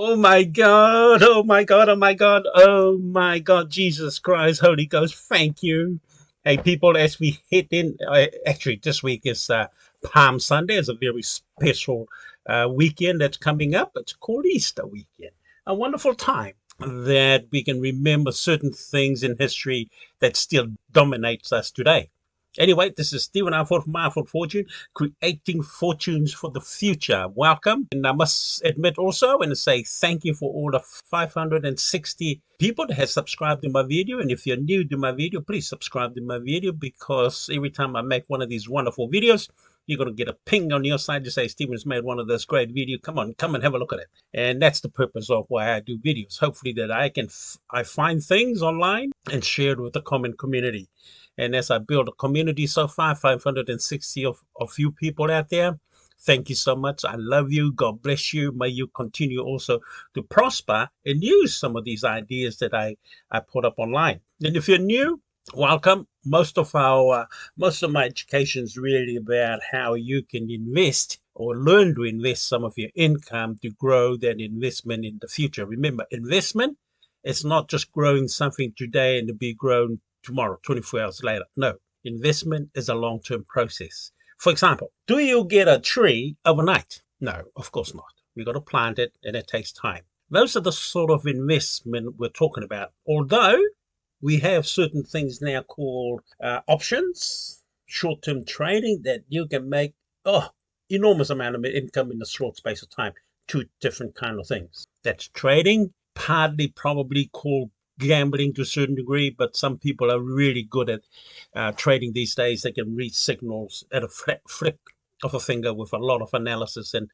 Oh my God, oh my God, oh my God, oh my God, Jesus Christ, Holy Ghost, thank you. Hey, people, as we hit in, actually, this week is Palm Sunday. It's a very special weekend that's coming up. It's called Easter weekend. A wonderful time that we can remember certain things in history that still dominates us today. Anyway, this is Stephen Alford from Alford Fortune, creating fortunes for the future. Welcome. And I must admit also and say thank you for all the 560 people that have subscribed to my video. And if you're new to my video, please subscribe to my video, because every time I make one of these wonderful videos, you're going to get a ping on your side to say, Stephen's made one of those great videos. Come on, come and have a look at it. And that's the purpose of why I do videos. Hopefully that I find things online and share it with the common community. And as I build a community so far, 560 of you people out there, thank you so much. I love you. God bless you. May you continue also to prosper and use some of these ideas that I put up online. And if you're new, welcome. Most of my education is really about how you can invest or learn to invest some of your income to grow that investment in the future. Remember, investment is not just growing something today and to be grown tomorrow, 24 hours later. No, investment is a long-term process. For example, do you get a tree overnight? No, of course not. We got to plant it, and it takes time. Those are the sort of investment we're talking about. Although we have certain things now called options, short-term trading, that you can make enormous amount of income in a short space of time. Two different kind of things. That's trading, partly probably called gambling to a certain degree, but some people are really good at trading these days. They can read signals at a flip of a finger with a lot of analysis and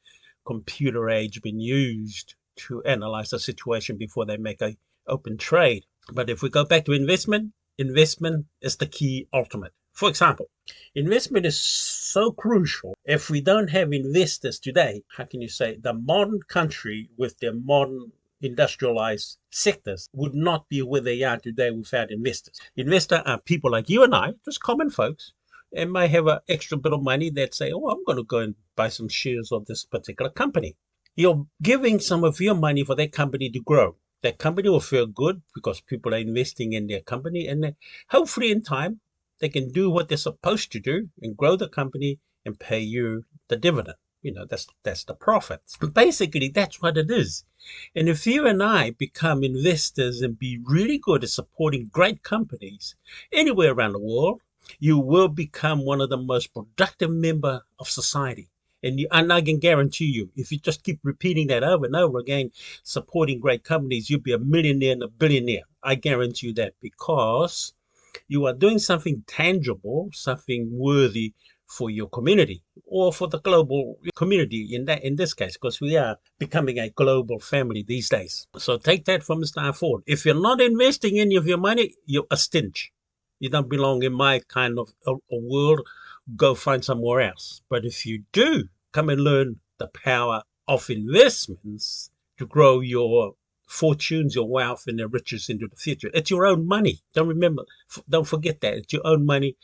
computer age being used to analyze the situation before they make a open trade. But if we go back to investment is the key ultimate. For example, investment is so crucial. If we don't have investors today, how can you say the modern country with their modern industrialized sectors would not be where they are today without investors. Investors are people like you and I, just common folks, and might have an extra bit of money that say, I'm going to go and buy some shares of this particular company. You're giving some of your money for that company to grow. That company will feel good because people are investing in their company, and hopefully in time they can do what they're supposed to do and grow the company and pay you the dividend. That's the profit. Basically, that's what it is. And if you and I become investors and be really good at supporting great companies anywhere around the world, you will become one of the most productive members of society. And I can guarantee you, if you just keep repeating that over and over again, supporting great companies, you'll be a millionaire and a billionaire. I guarantee you that, because you are doing something tangible, something worthy for your community or for the global community in this case, because we are becoming a global family these days. So take that from Mr. Ford. If you're not investing any of your money, you're a stench. You don't belong in my kind of a world. Go find somewhere else. But if you do, come and learn the power of investments to grow your fortunes, your wealth, and your riches into the future. It's your own money. Don't forget that. It's your own money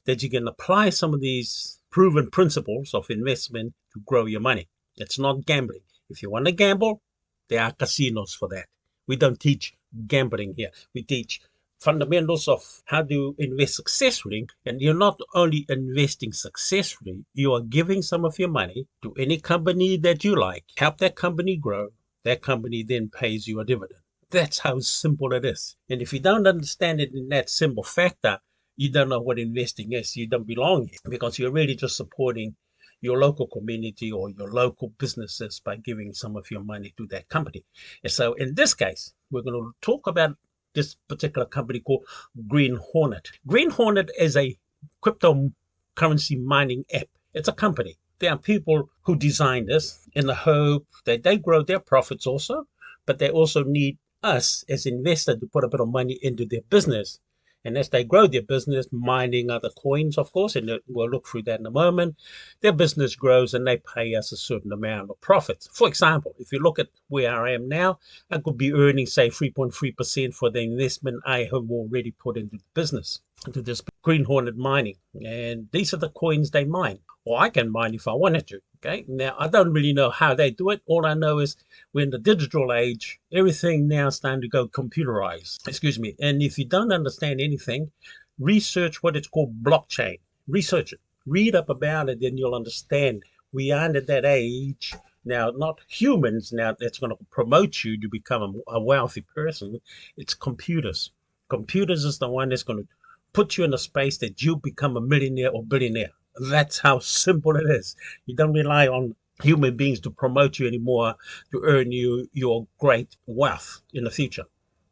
that you can apply some of these proven principles of investment to grow your money. It's not gambling. If you want to gamble, there are casinos for that. We don't teach gambling here. We teach fundamentals of how to invest successfully. And you're not only investing successfully, you are giving some of your money to any company that you like, help that company grow. That company then pays you a dividend. That's how simple it is. And if you don't understand it in that simple factor, you don't know what investing is. You don't belong here, because you're really just supporting your local community or your local businesses by giving some of your money to that company. And so in this case, we're going to talk about this particular company called Ghornet. Ghornet is a cryptocurrency mining app. It's a company. There are people who design this in the hope that they grow their profits also, but they also need us as investors to put a bit of money into their business. And as they grow their business, mining other coins, of course, and we'll look through that in a moment, their business grows and they pay us a certain amount of profits. For example, if you look at where I am now, I could be earning, say, 3.3% for the investment I have already put into the business, into this Ghornet mining. And these are the coins they mine. or I can mine if I wanted to. Okay, now I don't really know how they do it. All I know is we're in the digital age. Everything now is starting to go computerized. Excuse me. And if you don't understand anything, research what it's called blockchain. Research it. Read up about it, then you'll understand. We are at that age now, not humans now that's going to promote you to become a wealthy person. It's computers. Computers is the one that's going to put you in a space that you become a millionaire or billionaire. That's how simple it is. You don't rely on human beings to promote you anymore to earn you your great wealth in the future.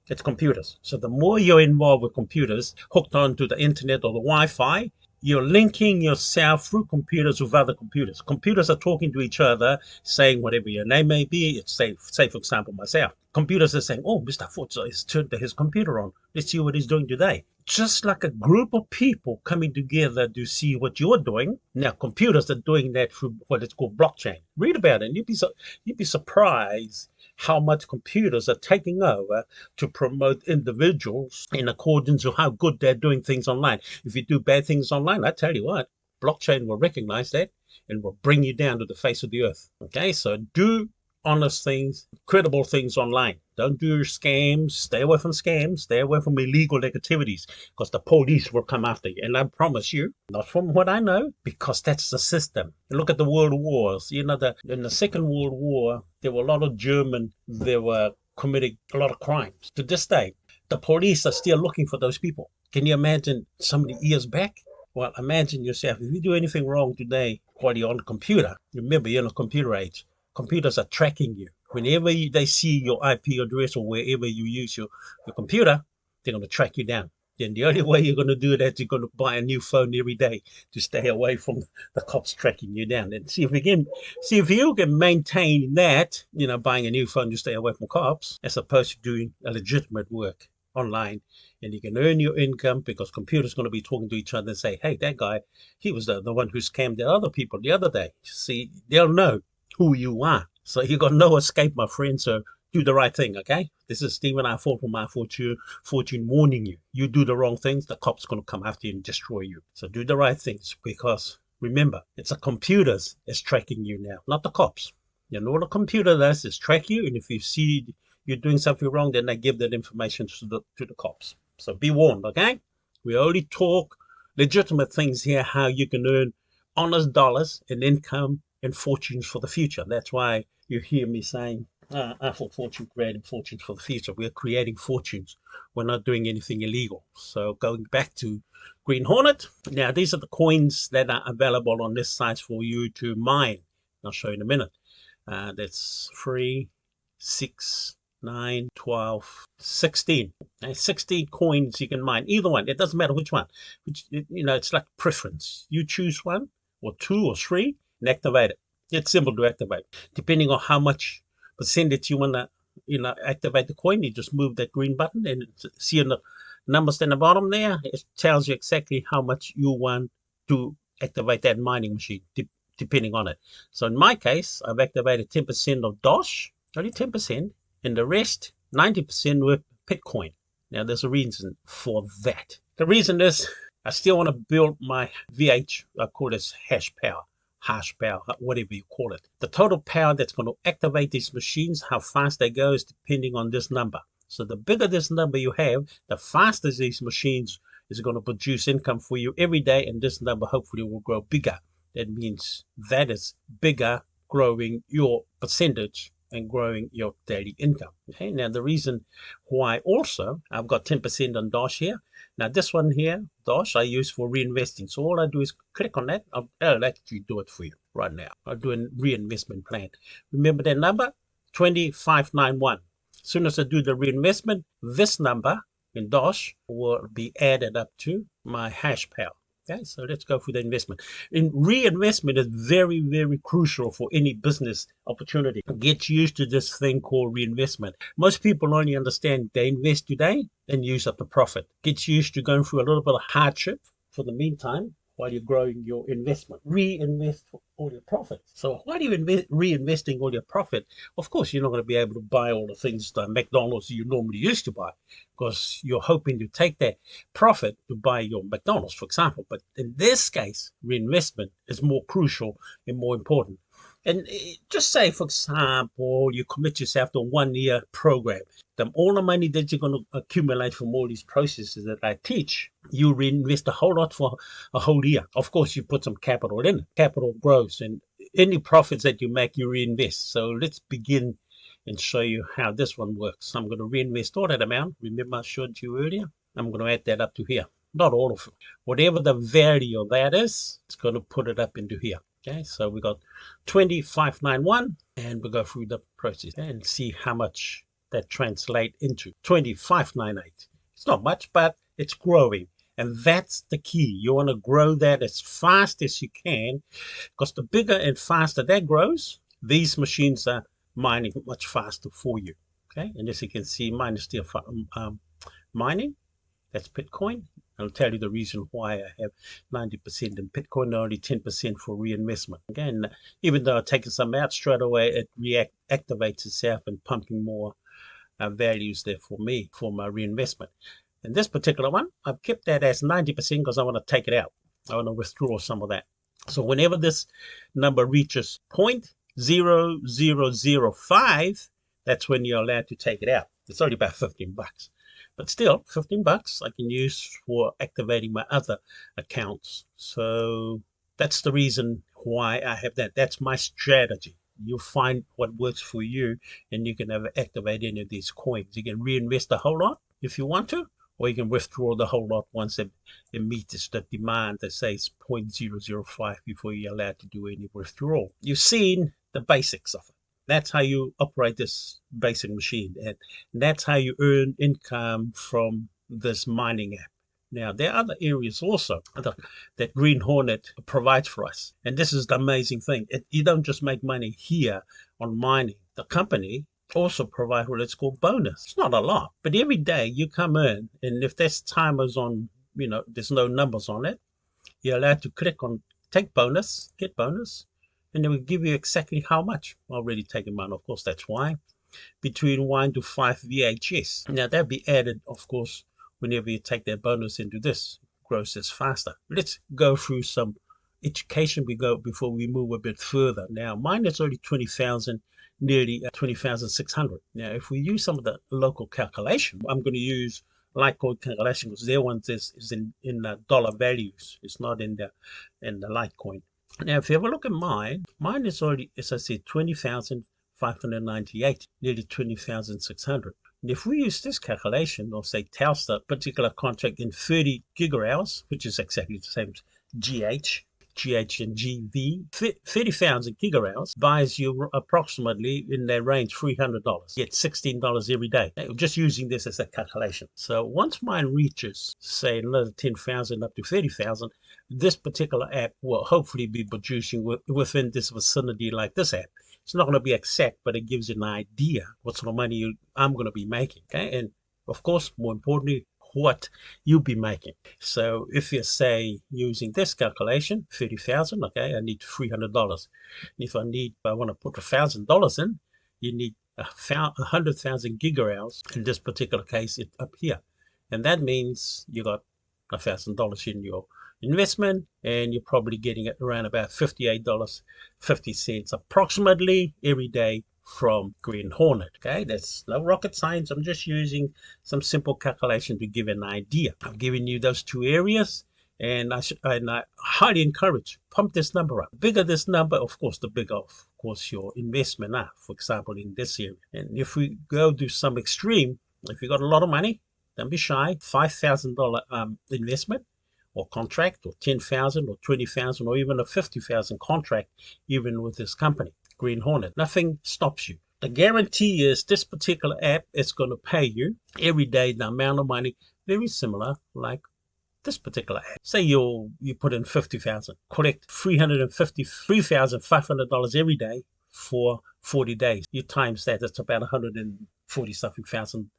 It's computers. So the more you're involved with computers, hooked onto the internet or the Wi-Fi, you're linking yourself through computers with other computers. Computers are talking to each other, saying whatever your name may be. It's say for example, myself. Computers are saying, "Oh, Mr. Futsa has turned his computer on. Let's see what he's doing today." Just like a group of people coming together to see what you're doing. Now, computers are doing that through what is called blockchain. Read about it, and you'd be surprised how much computers are taking over to promote individuals in accordance with how good they're doing things online. If you do bad things online, I tell you what, blockchain will recognize that and will bring you down to the face of the earth. Okay, so do honest things, credible things online. Don't do scams. Stay away from scams. Stay away from illegal activities because the police will come after you. And I promise you, not from what I know, because that's the system. Look at the world wars. You know, in the Second World War, there were a lot of German, they were committing a lot of crimes. To this day, the police are still looking for those people. Can you imagine so many years back? Well, imagine yourself, if you do anything wrong today while you're on the computer, remember you're in a computer age. Computers are tracking you. Whenever they see your IP address or wherever you use your computer, they're going to track you down. Then the only way you're going to do that, you're going to buy a new phone every day to stay away from the cops tracking you down. And see if you can maintain that, buying a new phone to stay away from cops, as opposed to doing a legitimate work online. And you can earn your income because computers going to be talking to each other and say, "Hey, that guy, he was the one who scammed the other people the other day." See, they'll know who you are. So you got no escape, my friend. So do the right thing, okay? This is Stephen I Fought for My Fortune warning you. You do the wrong things, the cops going to come after you and destroy you. So do the right things because remember, it's the computers that's tracking you now, not the cops. All the computer does is track you, and if you see you're doing something wrong, then they give that information to the cops. So be warned, okay? We only talk legitimate things here, how you can earn honest dollars and income and fortunes for the future. That's why you hear me saying, I for fortune, creating fortunes for the future. We're creating fortunes. We're not doing anything illegal. So going back to Green Hornet, now these are the coins that are available on this site for you to mine. I'll show you in a minute. That's 3, 6, 9, 12, 16. 16 coins you can mine. Either one. It doesn't matter which one. It's like preference. You choose one or 2 or 3 and activate it. It's simple to activate. Depending on how much percentage you want to, activate the coin, you just move that green button and see the numbers in the bottom there. It tells you exactly how much you want to activate that mining machine, depending on it. So in my case, I've activated 10% of Dosh, only 10%, and the rest, 90% with Bitcoin. Now, there's a reason for that. The reason is I still want to build my VH, I call this hash power, whatever you call it. The total power that's going to activate these machines, how fast they go, is depending on this number. So the bigger this number you have, the faster these machines is going to produce income for you every day, and this number hopefully will grow bigger. That means that is bigger, growing your percentage and growing your daily income. Okay, now the reason why also I've got 10% on Dosh here. Now this one here, Dosh, I use for reinvesting. So all I do is click on that. I'll actually do it for you right now. I'll do a reinvestment plan. Remember that number? 2591. As soon as I do the reinvestment, this number in Dosh will be added up to my hash power. Okay, so let's go for the investment. Reinvestment is very, very crucial for any business opportunity. Get used to this thing called reinvestment. Most people only understand they invest today and use up the profit. Get used to going through a little bit of hardship for the meantime, while you're growing your investment. Reinvest all your profit. So why do you reinvesting all your profit? Of course, you're not going to be able to buy all the things that McDonald's you normally used to buy, because you're hoping to take that profit to buy your McDonald's, for example. But in this case, reinvestment is more crucial and more important. And just say, for example, you commit yourself to a 1 year program. All the money that you're going to accumulate from all these processes that I teach, you reinvest a whole lot for a whole year. Of course, you put some capital in it. Capital grows, and any profits that you make, you reinvest. So let's begin and show you how this one works. I'm going to reinvest all that amount. Remember I showed you earlier? I'm going to add that up to here. Not all of it. Whatever the value of that is, it's going to put it up into here. Okay, so we got 2591, and we'll go through the process and see how much that translate into 2598. It's not much, but it's growing, and that's the key. You want to grow that as fast as you can, because the bigger and faster that grows, these machines are mining much faster for you. Okay, and as you can see, mine is still mining. That's Bitcoin. I'll tell you the reason why I have 90% in Bitcoin and only 10% for reinvestment. Again, even though I've taken some out straight away, it reactivates itself and pumping more values there for me for my reinvestment. And this particular one, I've kept that as 90% because I want to take it out. I want to withdraw some of that. So whenever this number reaches 0.0005, that's when you're allowed to take it out. It's only about 15 bucks. But still, 15 bucks I can use for activating my other accounts. So that's the reason why I have that. That's my strategy. You'll find what works for you, and you can never activate any of these coins. You can reinvest a whole lot if you want to, or you can withdraw the whole lot once it meets the demand that says 0.005 before you're allowed to do any withdrawal. You've seen the basics of it. That's how you operate this basic machine, and that's how you earn income from this mining app. Now, there are other areas also that Green Hornet provides for us. And this is the amazing thing. You don't just make money here on mining. The company also provides what it's called bonus. It's not a lot, but every day you come in, and if there's timers on, there's no numbers on it, you're allowed to click on take bonus, get bonus, and they will give you exactly how much. Already taken mine, of course, that's why. Between 1 to 5 VHS. Now, that'll be added, of course, whenever you take that bonus into this. Grows this faster. Let's go through some education before we move a bit further. Now, mine is already 20,000, nearly 20,600. Now, if we use some of the local calculation, I'm going to use Litecoin calculation because their one is in dollar values. It's not in the Litecoin. Now, if you have a look at mine is already, as I said, 20,598, nearly 20,600. And if we use this calculation of, say, Telstra, particular contract in 30 gigahours, which is exactly the same as GH and GV, 30,000 gigahours buys you approximately in their range $300. You get $16 every day. Now, just using this as a calculation. So once mine reaches, say, another 10,000 up to 30,000, this particular app will hopefully be producing within this vicinity like this app. It's not going to be exact, but it gives you an idea what sort of money I'm going to be making. Okay, and of course, more importantly, what you'll be making. So if you say using this calculation, 30,000, okay, I need $300. And if I want to put $1,000 in, you need 100,000 gigahours. In this particular case, it's up here, and that means you got $1,000 in your investment, and you're probably getting it around about $58.50 approximately every day from Green Hornet. Okay, that's no rocket science. I'm just using some simple calculation to give an idea. I've given you those two areas, and I highly encourage pump this number up. The bigger this number, of course, the bigger, of course, your investment are. For example, in this area, and if we go to some extreme, if you got a lot of money, don't be shy. $5,000 investment or contract, or 10,000 or 20,000 or even a 50,000 contract, even with this company, Green Hornet. Nothing stops you. The guarantee is this particular app is going to pay you every day the amount of money very similar like this particular app. Say you put in 50,000, collect $353,500 every day for 40 days. You times that, that's about 140 something thousand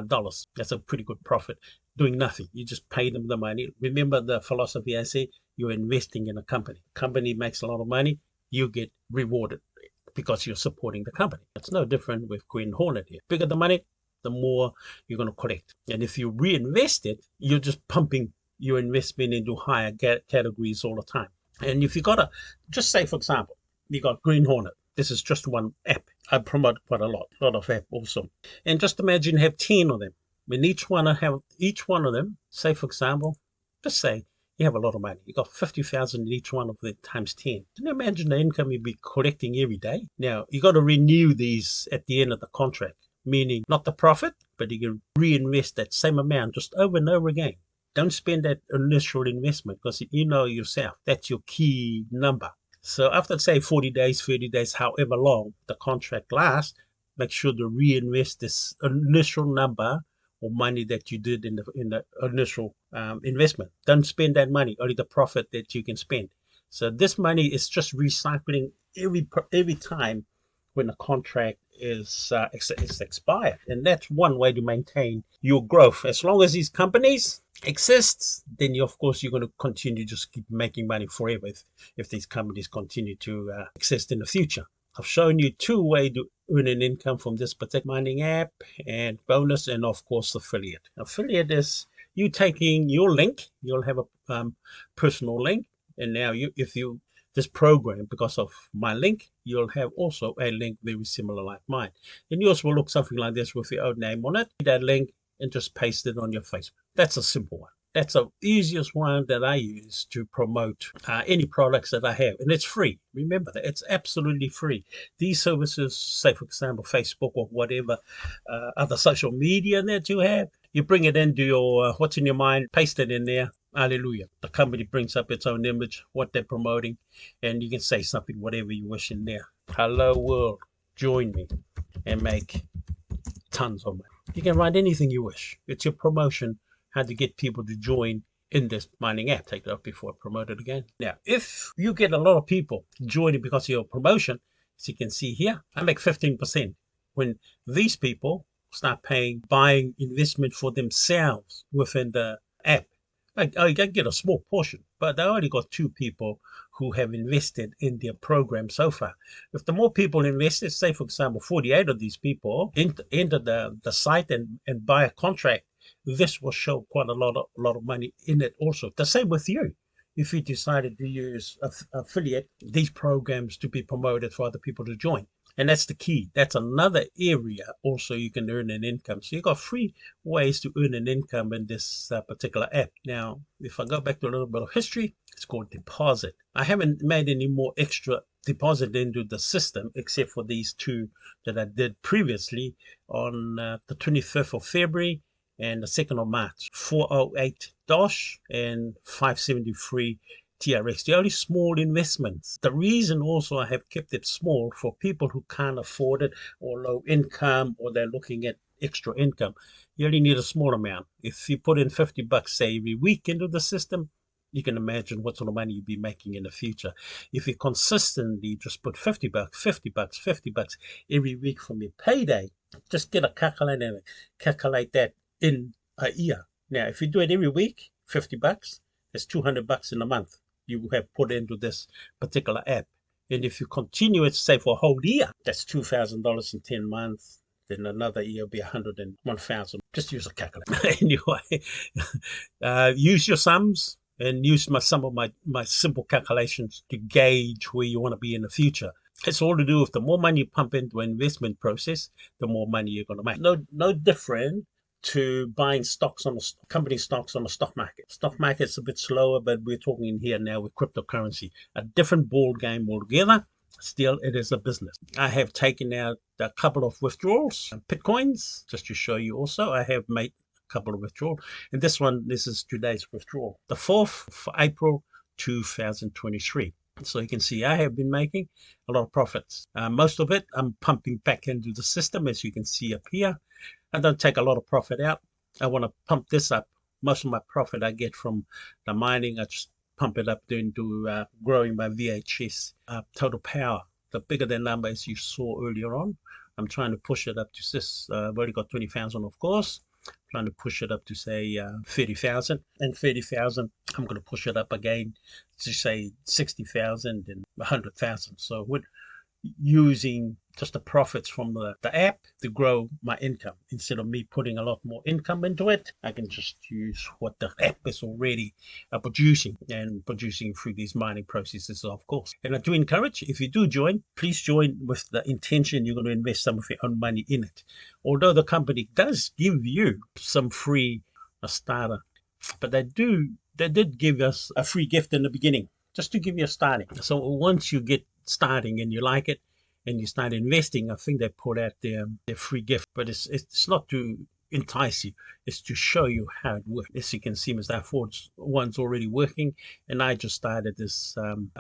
dollars. That's a pretty good profit doing nothing. You just pay them the money. Remember the philosophy I say, you're investing in a company. Company makes a lot of money, you get rewarded because you're supporting the company. It's no different with Ghornet here. Bigger the money, the more you're going to collect. And if you reinvest it, you're just pumping your investment into higher categories all the time. And if you got just say, for example, you got Ghornet. This is just one app. I promote quite a lot of app also. And just imagine you have 10 of them. When each one of them, say for example, just say you have a lot of money. You got 50,000 in each one of them times 10. Can you imagine the income you'd be collecting every day? Now you got to renew these at the end of the contract, meaning not the profit, but you can reinvest that same amount just over and over again. Don't spend that initial investment because you know yourself that's your key number. So after, say, 40 days, 30 days, however long the contract lasts, make sure to reinvest this initial number or money that you did in the initial investment. Don't spend that money, only the profit that you can spend. So this money is just recycling every time when the contract is expired. And that's one way to maintain your growth. As long as these companies exists, then of course you're going to continue just keep making money forever if these companies continue to exist in the future. I've shown you 2 ways to earn an income from this particular mining app, and bonus, and of course affiliate. Affiliate is you taking your link. You'll have a personal link, and now this program, because of my link, you'll have also a link very similar like mine, and yours will look something like this with your own name on it. That link and just paste it on your Facebook. That's a simple one. That's the easiest one that I use to promote any products that I have. And it's free. Remember that. It's absolutely free. These services, say for example, Facebook or whatever other social media that you have, you bring it into your what's in your mind, paste it in there. Hallelujah. The company brings up its own image, what they're promoting, and you can say something, whatever you wish in there. Hello world, join me and make tons of money. You can write anything you wish. It's your promotion, how to get people to join in this mining app. Take it up before I promote it again. Now, if you get a lot of people joining because of your promotion, as you can see here, I make 15%. When these people start buying investment for themselves within the app, I get a small portion, but I only got 2 people who have invested in their program so far. If the more people invested, say for example, 48 of these people enter the site and buy a contract, this will show quite a lot of money in it also. The same with you. If you decided to use affiliate, these programs to be promoted for other people to join. And that's the key. That's another area also you can earn an income. So you got 3 ways to earn an income in this particular app. Now, if I go back to a little bit of history, it's called deposit. I haven't made any more extra deposit into the system except for these 2 that I did previously on the 25th of February and the 2nd of March, 408 Dosh and 573 TRX. The only small investments. The reason also I have kept it small for people who can't afford it or low income or they're looking at extra income. You only need a small amount. If you put in $50, say, every week into the system, you can imagine what sort of money you'll be making in the future. If you consistently just put $50, $50 every week from your payday, just get a calculator and calculate that in a year. Now, if you do it every week, $50, that's $200 in a month you have put into this particular app. And if you continue it, say, for a whole year, that's $2,000 in 10 months. Then another year will be 101,000. Just use a calculator. Anyway, use your sums and use some of my simple calculations to gauge where you want to be in the future. It's all to do with the more money you pump into an investment process, the more money you're going to make. No different to buying company stocks on the stock market. Stock market's a bit slower, but we're talking here now with cryptocurrency. A different ball game altogether. Still, it is a business. I have taken out a couple of withdrawals, Bitcoins, just to show you also. I have made a couple of withdrawals. And this is today's withdrawal. The 4th for April 2023. So you can see I have been making a lot of profits. Most of it I'm pumping back into the system, as you can see up here. I don't take a lot of profit out. I want to pump this up. Most of my profit I get from the mining. I just pump it up into growing my VHS total power. The bigger the number as you saw earlier on. I'm trying to push it up to this. I've already got 20,000, of course. Trying to push it up to say 30,000, and 30,000 I'm going to push it up again to say 60,000 and 100,000. So with using just the profits from the app to grow my income. Instead of me putting a lot more income into it, I can just use what the app is already producing, and producing through these mining processes, of course. And I do encourage, if you do join, please join with the intention you're going to invest some of your own money in it. Although the company does give you some free starter, but they did give us a free gift in the beginning, just to give you a starting. So once you get starting and you like it and you start investing, I think they put out their free gift. But it's not to entice you, it's to show you how it works. As you can see, Mr. Ford's one's already working, and I just started this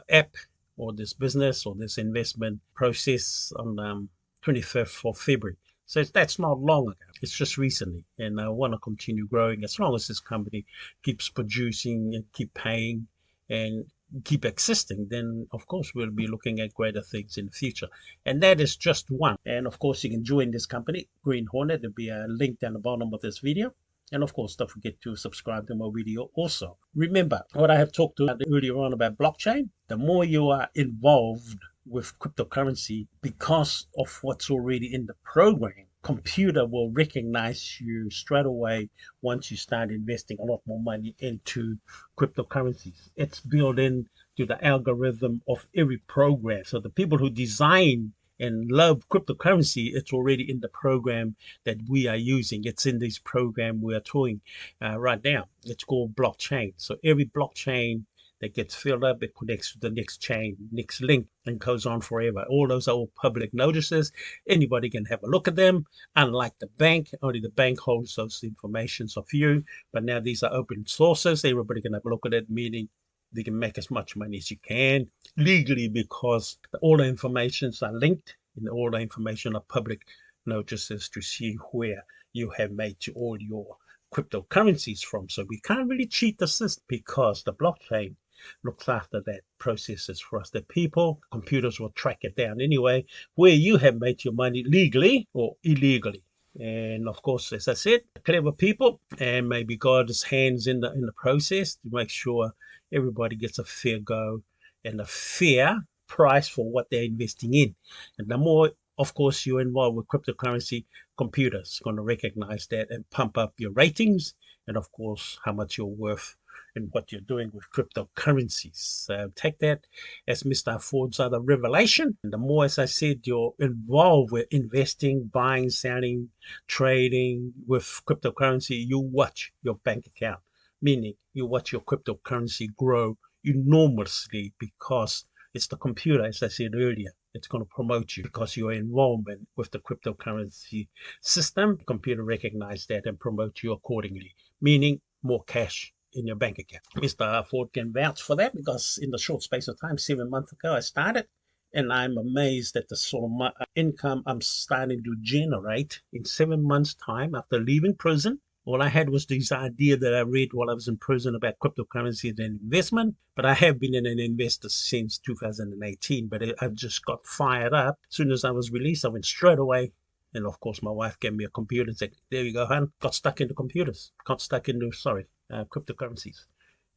app, or this business, or this investment process on 25th of February. So that's not long ago. It's just recently, and I want to continue growing as long as this company keeps producing and keep paying and keep existing. Then of course we'll be looking at greater things in the future, and that is just one. And of course you can join this company, Green Hornet. There'll be a link down the bottom of this video. And of course, don't forget to subscribe to my video also. Remember what I have talked about earlier on about blockchain. The more you are involved with cryptocurrency, because of what's already in the program, computer will recognize you straight away once you start investing a lot more money into cryptocurrencies. It's built into the algorithm of every program. So the people who design and love cryptocurrency, it's already in the program that we are using. It's in this program we are doing right now. It's called blockchain. So every blockchain that gets filled up, it connects to the next chain, next link, and goes on forever. All those are all public notices. Anybody can have a look at them. Unlike the bank, only the bank holds those informations of you. But now these are open sources. Everybody can have a look at it, meaning they can make as much money as you can legally, because all the informations are linked and all the information are public notices to see where you have made all your cryptocurrencies from. So we can't really cheat the system, because the blockchain looks after that processes for us. The people, computers will track it down anyway, where you have made your money legally or illegally. And of course, as I said, clever people, and maybe God's hands in the process to make sure everybody gets a fair go and a fair price for what they're investing in. And the more, of course, you're involved with cryptocurrency, computers going to recognize that and pump up your ratings, and of course, how much you're worth and what you're doing with cryptocurrencies. So take that as Mr. Ford's other revelation. And the more, as I said, you're involved with investing, buying, selling, trading with cryptocurrency, you watch your bank account, meaning you watch your cryptocurrency grow enormously, because it's the computer, as I said earlier, it's going to promote you because your involvement with the cryptocurrency system. The computer recognize that and promote you accordingly, meaning more cash in your bank account. Mr. Ford can vouch for that, because in the short space of time, 7 months ago, I started, and I'm amazed at the sort of income I'm starting to generate in 7 months' time after leaving prison. All I had was this idea that I read while I was in prison about cryptocurrency and investment, but I have been an investor since 2018, but I've just got fired up. As soon as I was released, I went straight away. And of course, my wife gave me a computer and said, there you go, hon. Got stuck into computers, cryptocurrencies,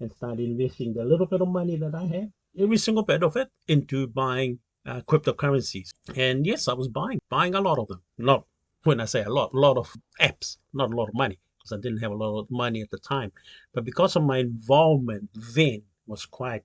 and started investing the little bit of money that I had, every single bit of it, into buying cryptocurrencies. And yes, I was buying a lot of them. Not, when I say a lot of apps, not a lot of money, because I didn't have a lot of money at the time. But because of my involvement then was quite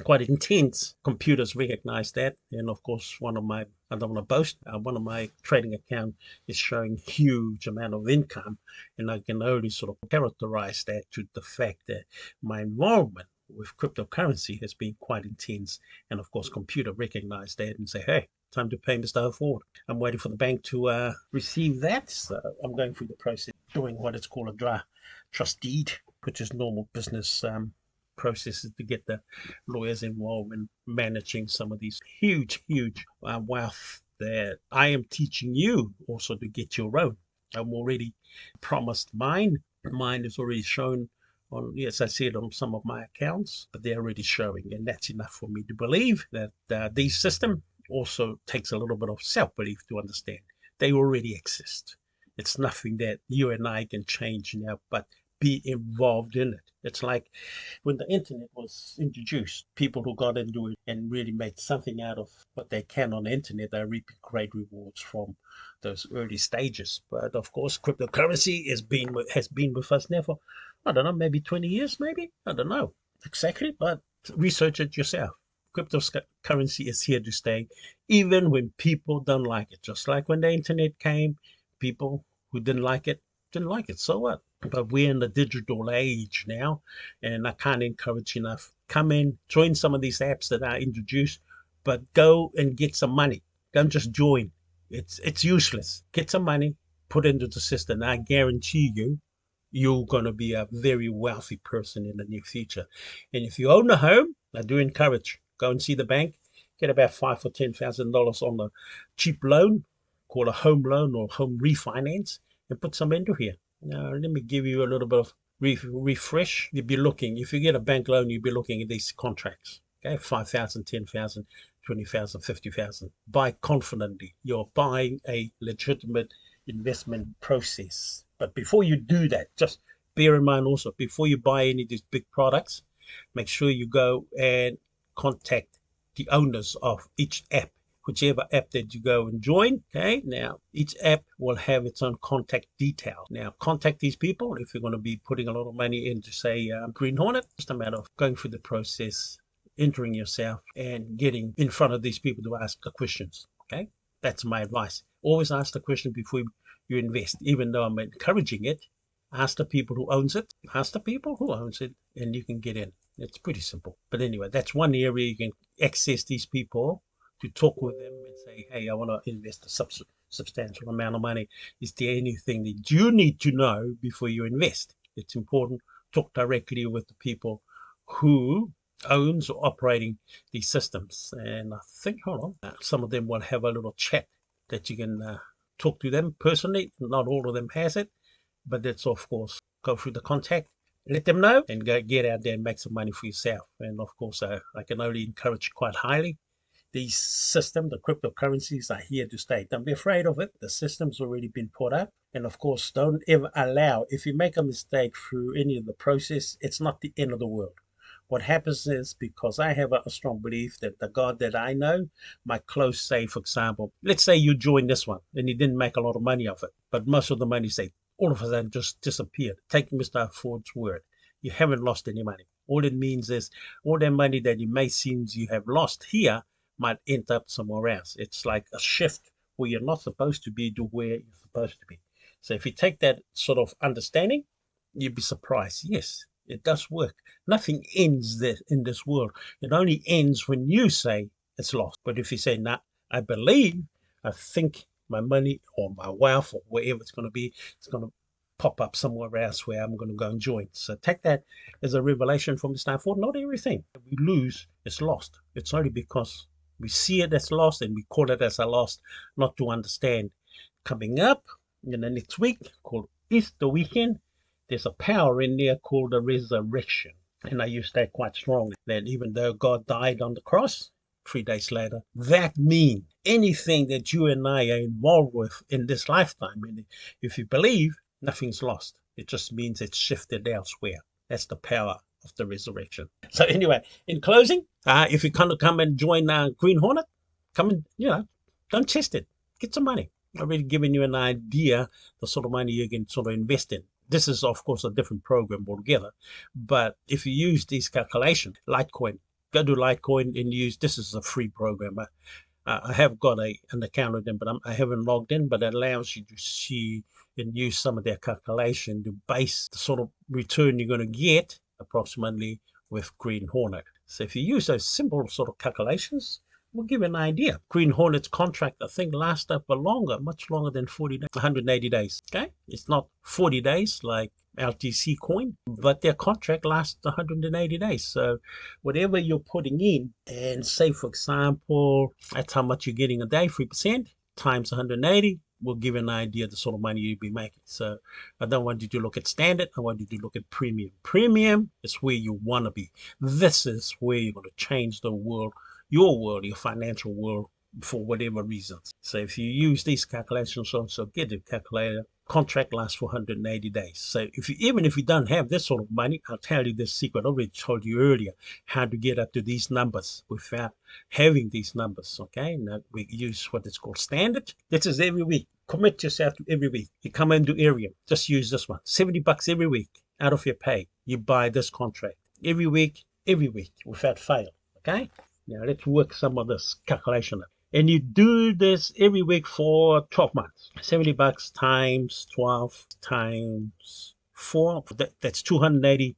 intense, computers recognized that. And of course, I don't want to boast, one of my trading account is showing huge amount of income, and I can only sort of characterize that to the fact that my involvement with cryptocurrency has been quite intense. And of course, computer recognize that and say, hey, time to pay Mr. Ford. I'm waiting for the bank to receive that. So I'm going through the process, doing what is called a draft trust deed, which is normal business processes to get the lawyers involved in managing some of these huge wealth that I am teaching you also to get your own. I'm already promised mine. Mine is already shown on, yes, I see it on some of my accounts, but they're already showing, and that's enough for me to believe that these system also takes a little bit of self-belief to understand they already exist. It's nothing that you and I can change now, but be involved in it. It's like when the internet was introduced, people who got into it and really made something out of what they can on the internet, they reap great rewards from those early stages. But of course, cryptocurrency has been with us now for, I don't know, maybe 20 years, maybe? I don't know exactly, but research it yourself. Cryptocurrency is here to stay, even when people don't like it. Just like when the internet came, people who didn't like it. So what? But we're in the digital age now, and I can't encourage enough. Come in, join some of these apps that are introduced, but go and get some money. Don't just join. It's useless. Get some money, put it into the system. I guarantee you, you're going to be a very wealthy person in the near future. And if you own a home, I do encourage, go and see the bank, get about $5,000 or $10,000 on a cheap loan, called a home loan or home refinance, and put some into here. Now, let me give you a little bit of refresh. You'd be looking, if you get a bank loan, you'd be looking at these contracts. Okay, 5,000, 10,000, 20,000, 50,000. Buy confidently. You're buying a legitimate investment process. But before you do that, just bear in mind also, before you buy any of these big products, make sure you go and contact the owners of each app, whichever app that you go and join. Okay, now each app will have its own contact detail. Now contact these people if you're going to be putting a lot of money into, say, Green Hornet. Just a matter of going through the process, entering yourself, and getting in front of these people to ask the questions. Okay, that's my advice. Always ask the question before you invest, even though I'm encouraging it. Ask the people who owns it. Ask the people who owns it, and you can get in. It's pretty simple. But anyway, that's one area you can access these people, to talk with them and say, hey, I want to invest a substantial amount of money. Is there anything that you need to know before you invest? It's important. Talk directly with the people who owns or operating these systems. And I think, hold on, some of them will have a little chat that you can talk to them personally. Not all of them has it, but that's, of course, go through the contact, let them know, and go get out there and make some money for yourself. And of course, I can only encourage quite highly. These systems, the cryptocurrencies, are here to stay. Don't be afraid of it. The system's already been put up. And of course, don't ever allow, if you make a mistake through any of the process, it's not the end of the world. What happens is, because I have a strong belief that the God that I know, my close, say, for example, let's say you join this one and you didn't make a lot of money off it, but most of the money, say, all of a sudden just disappeared. Take Mr. Ford's word. You haven't lost any money. All it means is all that money that you may seem you have lost here might end up somewhere else. It's like a shift where you're not supposed to be to where you're supposed to be. So if you take that sort of understanding, you'd be surprised. Yes, it does work. Nothing ends in this world. It only ends when you say it's lost. But if you say, nah, I believe, I think my money or my wealth or wherever it's going to be, it's going to pop up somewhere else where I'm going to go and join. So take that as a revelation from the start forward. Not everything we lose is lost. It's only because we see it as lost and we call it as a loss, not to understand. Coming up in the next week, called Easter weekend, there's a power in there called the resurrection. And I use that quite strongly, that even though God died on the cross 3 days later, that means anything that you and I are involved with in this lifetime, and if you believe, nothing's lost. It just means it's shifted elsewhere. That's the power of the resurrection. So anyway, in closing, if you come and join Green Hornet, come and, don't test it. Get some money. I've already given you an idea the sort of money you can sort of invest in. This is, of course, a different program altogether. But if you use these calculations, Litecoin, go to Litecoin and use, this is a free program. I have got an account with them, but I haven't logged in, but it allows you to see and use some of their calculation to base the sort of return you're going to get approximately with Green Hornet. So if you use those simple sort of calculations, we'll give you an idea. Green Hornet's contract, I think, lasts up for longer, much longer than 40 days, 180 days. Okay? It's not 40 days like LTC coin, but their contract lasts 180 days. So whatever you're putting in, and say, for example, that's how much you're getting a day, 3% times 180, will give you an idea of the sort of money you'll be making. So I don't want you to look at standard. I want you to look at premium. Premium is where you want to be. This is where you're going to change the world, your financial world, for whatever reasons. So if you use these calculations, so get a calculator, Contract lasts for 180 days. So even if you don't have this sort of money, I'll tell you this secret. I already told you earlier how to get up to these numbers without having these numbers. Okay, now we use what is called standard. This is every week. Commit yourself to every week. You come into Area, just use this one. $70 every week out of your pay. You buy this contract every week, without fail. Okay. Now let's work some of this calculation up. And you do this every week for 12 months. $70 times 12 times 4. That's $280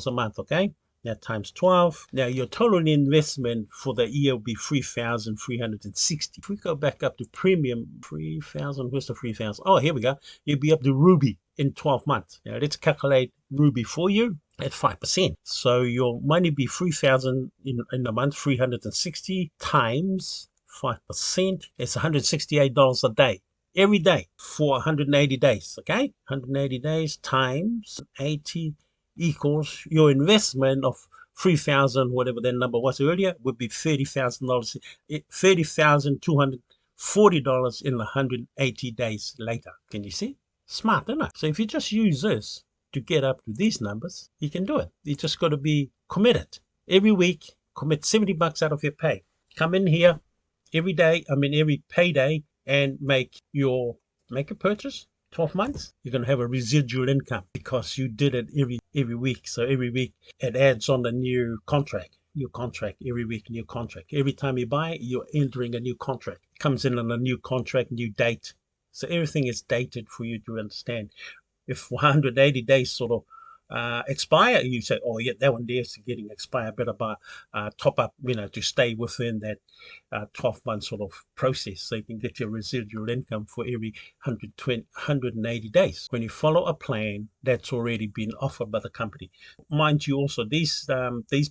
a month, okay? Now times 12. Now your total investment for the year will be $3,360. If we go back up to premium, 3,000, where's the 3,000? Oh, here we go. You'll be up to Ruby in 12 months. Now let's calculate Ruby for you at 5%. So your money be 3,000 in a month, 360 times 5%. It's $168 a day, every day for 180 days. Okay, 180 days times 80 equals your investment of 3,000, whatever that number was earlier, would be $30,000, $30,240 in 180 days later. Can you see? Smart, isn't it? So if you just use this to get up to these numbers, you can do it. You just got to be committed. Every week, commit $70 out of your pay. Come in here every payday, and make a purchase. 12 months, you're going to have a residual income because you did it every week. So every week it adds on the new contract every week, new contract. Every time you buy, you're entering a new contract. It comes in on a new contract, new date. So everything is dated for you to understand. If 180 days sort of expire, you say, oh yeah, that one there is getting expired, better buy top up, to stay within that 12-month sort of process, so you can get your residual income for every 180 days when you follow a plan that's already been offered by the company. Mind you, also these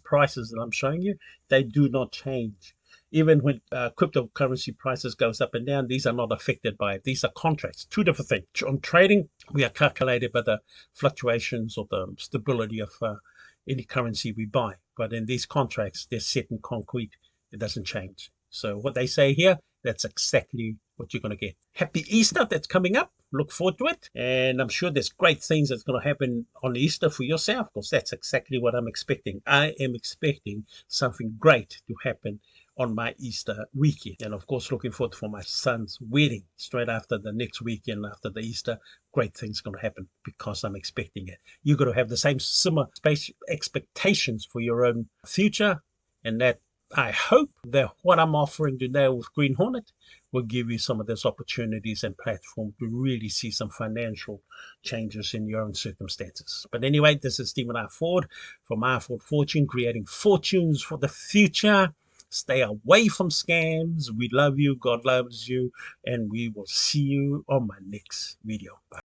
prices that I'm showing you, they do not change. Even when cryptocurrency prices goes up and down, these are not affected by it. These are contracts, two different things. On trading, we are calculated by the fluctuations or the stability of any currency we buy. But in these contracts, they're set in concrete. It doesn't change. So what they say here, that's exactly what you're going to get. Happy Easter, that's coming up. Look forward to it. And I'm sure there's great things that's going to happen on Easter for yourself, because that's exactly what I'm expecting. I am expecting something great to happen on my Easter weekend. And of course, looking forward for my son's wedding straight after the next weekend after the Easter. Great things going to happen because I'm expecting it. You're going to have the same similar expectations for your own future, and that I hope that what I'm offering today with Green Hornet will give you some of those opportunities and platform to really see some financial changes in your own circumstances. But anyway, this is Stephen R. Ford from R. Ford Fortune, creating fortunes for the future. Stay away from scams. We love you. God loves you. And we will see you on my next video. Bye.